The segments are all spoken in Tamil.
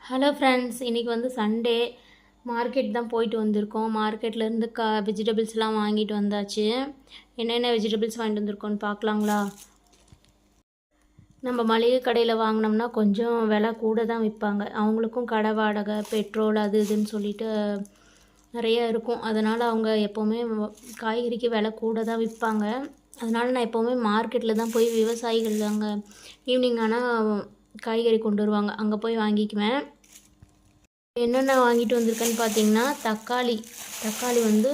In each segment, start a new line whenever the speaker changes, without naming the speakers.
ஹலோ ஃப்ரெண்ட்ஸ், இன்றைக்கி வந்து சண்டே மார்க்கெட் தான் போயிட்டு வந்திருக்கோம். மார்க்கெட்லேருந்து வெஜிடபிள்ஸ்லாம் வாங்கிட்டு வந்தாச்சு. என்னென்ன வெஜிடபிள்ஸ் வாங்கிட்டு வந்திருக்கோன்னு பார்க்கலாங்களா? நம்ம மளிகை கடையில் வாங்கினோம்னா கொஞ்சம் விலை கூட தான் விற்பாங்க. அவங்களுக்கும் கடை வாடகை, பெட்ரோல் அது இதுன்னு சொல்லிட்டு நிறைய இருக்கும். அதனால் அவங்க எப்போவுமே காய்கறிக்கு விலை கூட தான் விற்பாங்க. அதனால் நான் எப்போவுமே மார்க்கெட்டில் தான் போய் விவசாயிகள் அங்கே ஈவினிங் ஆனால் காய்கறி கொண்டு வருவாங்க, அங்கே போய் வாங்கிக்குவேன். என்னென்ன வாங்கிட்டு வந்திருக்கேன்னு பார்த்தீங்கன்னா, தக்காளி வந்து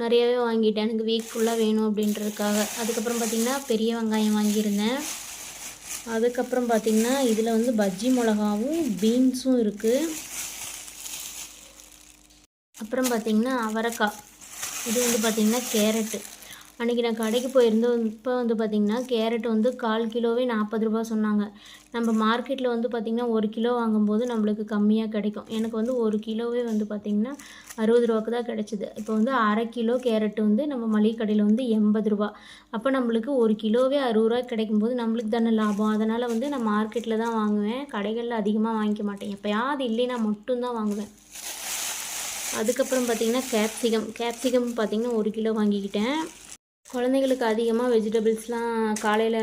நிறையவே வாங்கிட்டேன், எனக்கு வீக் ஃபுல்லாக வேணும் அப்படின்றதுக்காக. அதுக்கப்புறம் பார்த்திங்கன்னா பெரிய வெங்காயம் வாங்கியிருந்தேன். அதுக்கப்புறம் பார்த்திங்கன்னா இதில் வந்து பஜ்ஜி மிளகாவும் பீன்ஸும் இருக்குது. அப்புறம் பார்த்திங்கன்னா அவரைக்காய், இது வந்து பார்த்திங்கன்னா கேரட்டு. அன்றைக்கி நான் கடைக்கு போயிருந்தோம். இப்போ வந்து பார்த்திங்கன்னா கேரட் வந்து 1/4 கிலோவே 40 ரூபா சொன்னாங்க. நம்ம மார்க்கெட்டில் வந்து பார்த்திங்கன்னா 1 கிலோ வாங்கும்போது நம்மளுக்கு கம்மியாக கிடைக்கும். எனக்கு வந்து 1 கிலோவே வந்து பார்த்திங்கன்னா 60 ரூபாய்க்கு தான் கிடச்சிது. இப்போ வந்து அரை கிலோ கேரட் வந்து நம்ம மளிகை கடையில் வந்து 80 ரூபா. அப்போ நம்மளுக்கு 1 கிலோவே 60 ரூபாய்க்கு கிடைக்கும்போது நம்மளுக்கு தானே லாபம். அதனால் வந்து நான் மார்க்கெட்டில் தான் வாங்குவேன், கடைகளில் அதிகமாக வாங்கிக்க மாட்டேன். எப்போயாவது இல்லைன்னா மட்டும்தான் வாங்குவேன். அதுக்கப்புறம் பார்த்திங்கன்னா கேப்சிகம் பார்த்திங்கன்னா 1 கிலோ வாங்கிக்கிட்டேன். குழந்தைங்களுக்கு அதிகமாக வெஜிடபிள்ஸ்லாம் காலையில்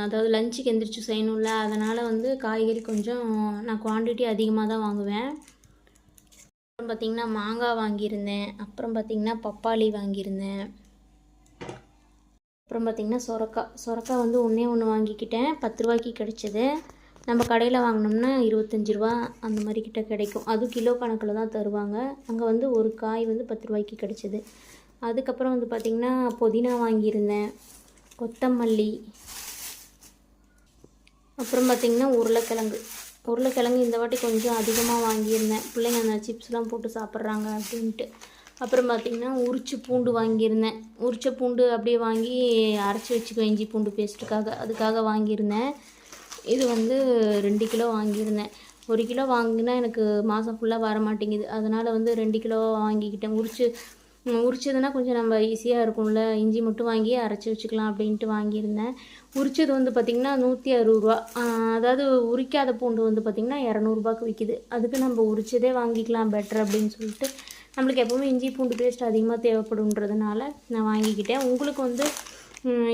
அதாவது லஞ்சுக்கு எந்திரிச்சு செய்யணும்ல, அதனால் வந்து காய்கறி கொஞ்சம் நான் குவான்டிட்டி அதிகமாக தான் வாங்குவேன். அப்புறம் பார்த்திங்கன்னா மாங்காய் வாங்கியிருந்தேன். அப்புறம் பார்த்திங்கன்னா பப்பாளி வாங்கியிருந்தேன். அப்புறம் பார்த்திங்கன்னா சொரக்காய் வந்து ஒன்று வாங்கிக்கிட்டேன். 10 ரூபாய்க்கு கிடச்சிது. நம்ம கடையில் வாங்கினோம்னா 25 ரூபா அந்த மாதிரி கிட்ட கிடைக்கும். அதுவும் கிலோ கணக்கில் தான் தருவாங்க. அங்கே வந்து ஒரு காய் வந்து 10 ரூபாய்க்கு கிடச்சிது. அதுக்கப்புறம் வந்து பார்த்திங்கன்னா புதினா வாங்கியிருந்தேன், கொத்தமல்லி. அப்புறம் பார்த்திங்கன்னா உருளைக்கிழங்கு இந்த வாட்டி கொஞ்சம் அதிகமாக வாங்கியிருந்தேன். பிள்ளைங்க அந்த சிப்ஸ்லாம் போட்டு சாப்பிட்றாங்க அப்படின்ட்டு. அப்புறம் பார்த்திங்கன்னா உரிச்ச பூண்டு வாங்கியிருந்தேன். உரிச்ச பூண்டு அப்படியே வாங்கி அரைச்சி வச்சுக்குவேன் இஞ்சி பூண்டு பேஸ்ட்டுக்காக, அதுக்காக வாங்கியிருந்தேன். இது வந்து 2 கிலோ வாங்கியிருந்தேன். 1 கிலோ வாங்கினா எனக்கு மாதம் ஃபுல்லாக வர மாட்டேங்குது. அதனால் வந்து 2 கிலோ வாங்கிக்கிட்டேன். உரிச்சதுன்னா கொஞ்சம் நம்ம ஈஸியாக இருக்கும்ல, இஞ்சி மட்டும் வாங்கி அரைச்சி வச்சுக்கலாம் அப்படின்ட்டு வாங்கியிருந்தேன். உரிச்சது வந்து பார்த்திங்கன்னா 160 ரூபா. அதாவது உரிக்காத பூண்டு வந்து பார்த்திங்கன்னா 200 ரூபாய்க்கு விற்கிது. அதுக்கு நம்ம உரிச்சதே வாங்கிக்கலாம் பெட்டர் அப்படின்னு சொல்லிட்டு, நம்மளுக்கு எப்போவுமே இஞ்சி பூண்டு பேஸ்ட் அதிகமாக தேவைப்படுன்றதுனால நான் வாங்கிக்கிட்டேன். உங்களுக்கு வந்து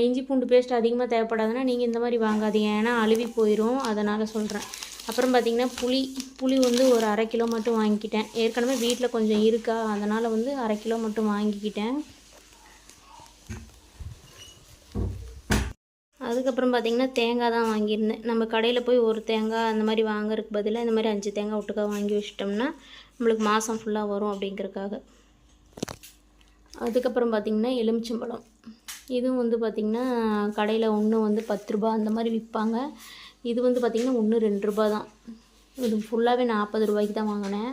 இஞ்சி பூண்டு பேஸ்ட் அதிகமாக தேவைப்படாதுன்னா நீங்கள் இந்த மாதிரி வாங்காதீங்க, ஏன்னா அழுவி போயிடும், அதனால் சொல்கிறேன். அப்புறம் பார்த்திங்கன்னா புளி வந்து ஒரு அரை கிலோ மட்டும் வாங்கிக்கிட்டேன். ஏற்கனவே வீட்டில் கொஞ்சம் இருக்கா, அதனால் வந்து அரை கிலோ மட்டும் வாங்கிக்கிட்டேன். அதுக்கப்புறம் பார்த்திங்கன்னா தேங்காய் தான் வாங்கியிருந்தேன். நம்ம கடையில் போய் ஒரு தேங்காய் அந்த மாதிரி வாங்குறதுக்கு பதிலாக இந்த மாதிரி 5 தேங்காய் ஒட்டுக்காக வாங்கி வச்சிட்டோம்னா நம்மளுக்கு மாதம் ஃபுல்லாக வரும் அப்படிங்கிறதுக்காக. அதுக்கப்புறம் பார்த்திங்கன்னா எலுமிச்சம்பழம், இதுவும் வந்து பார்த்திங்கன்னா கடையில் ஒன்று வந்து 10 ரூபா அந்த மாதிரி விற்பாங்க. இது வந்து பார்த்திங்கன்னா ஒன்று 2 ரூபா தான். இது ஃபுல்லாகவே 40 ரூபாய்க்கு தான் வாங்கினேன்.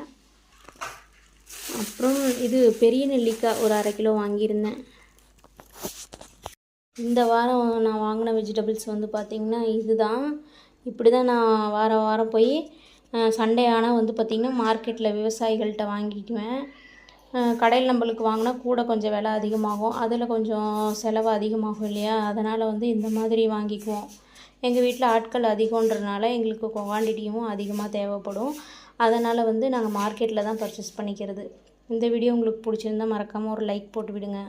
அப்புறம் இது பெரிய நெல்லிக்காய் ஒரு அரை கிலோ வாங்கியிருந்தேன். இந்த வாரம் நான் வாங்கின வெஜிடபிள்ஸ் வந்து பார்த்திங்கன்னா இதுதான். இப்படி தான் நான் வாரம் போய் சண்டே ஆனால் வந்து பார்த்திங்கன்னா மார்க்கெட்டில் விவசாயிகள்கிட்ட வாங்கிக்குவேன். கடையில் நம்மளுக்கு வாங்கினா கூட கொஞ்சம் விலை அதிகமாகும், அதில் கொஞ்சம் செலவு அதிகமாகும் இல்லையா, அதனால் வந்து இந்த மாதிரி வாங்கிக்குவோம். எங்கள் வீட்டில் ஆட்கள் அதிகன்றதுனால எங்களுக்கு குவான்டிட்டியும் அதிகமாக தேவைப்படும். அதனால் வந்து நாங்கள் மார்க்கெட்டில் தான் பர்ச்சேஸ் பண்ணிக்கிறது. இந்த வீடியோ உங்களுக்கு பிடிச்சிருந்தால் மறக்காமல் ஒரு லைக் போட்டு விடுங்க.